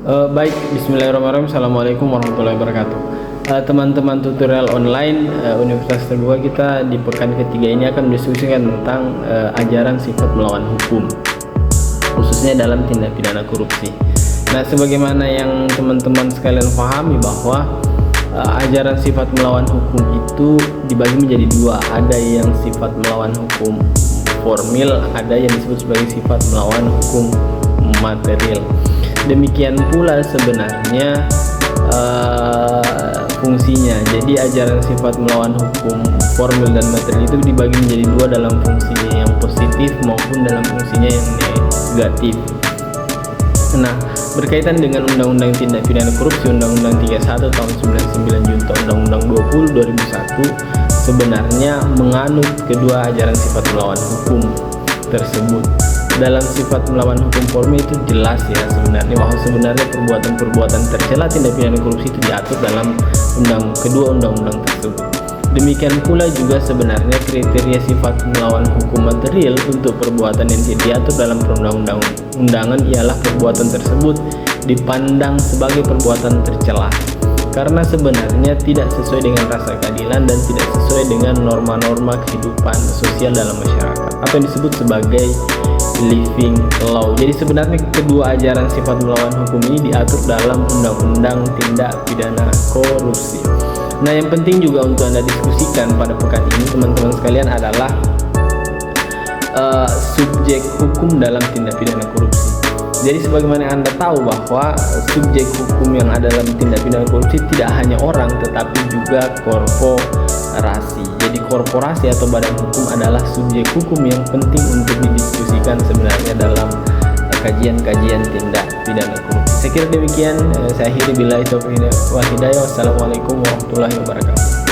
Baik, bismillahirrahmanirrahim. Assalamualaikum warahmatullahi wabarakatuh. Teman-teman tutorial online Universitas Terbuka, kita di pekan ketiga ini akan mendiskusikan tentang ajaran sifat melawan hukum, khususnya dalam tindak pidana korupsi. Nah, sebagaimana yang teman-teman sekalian pahami bahwa ajaran sifat melawan hukum itu dibagi menjadi dua. Ada yang sifat melawan hukum formil, ada yang disebut sebagai sifat melawan hukum material. Demikian pula sebenarnya fungsinya. Jadi ajaran sifat melawan hukum formil dan material itu dibagi menjadi dua, dalam fungsinya yang positif maupun dalam fungsinya yang negatif. Nah, berkaitan dengan Undang-Undang Tindak Pidana Korupsi, Undang-Undang 31 tahun 99 junto Undang-Undang 20 2001 sebenarnya menganut kedua ajaran sifat melawan hukum tersebut. Dalam sifat melawan hukum formil itu jelas ya sebenarnya bahwa sebenarnya perbuatan-perbuatan tercela tindak pidana korupsi itu diatur dalam kedua undang-undang tersebut. Demikian pula juga sebenarnya kriteria sifat melawan hukum material untuk perbuatan yang diatur dalam perundang-undangan ialah perbuatan tersebut dipandang sebagai perbuatan tercela karena sebenarnya tidak sesuai dengan rasa keadilan dan tidak sesuai dengan norma-norma kehidupan sosial dalam masyarakat, atau yang disebut sebagai living law. Jadi sebenarnya kedua ajaran sifat melawan hukum ini diatur dalam Undang-Undang Tindak Pidana Korupsi. Nah, yang penting juga untuk Anda diskusikan pada pekan ini teman-teman sekalian adalah subjek hukum dalam tindak pidana korupsi. Jadi sebagaimana Anda tahu bahwa subjek hukum yang ada dalam tindak pidana korupsi tidak hanya orang tetapi juga korporasi. Jadi korporasi atau badan hukum adalah subjek hukum yang penting untuk didiskusikan sebenarnya dalam kajian-kajian tindak pidana korupsi. Saya kira demikian. Saya akhiri billahi taufiq wal hidayah. Wassalamualaikum warahmatullahi wabarakatuh.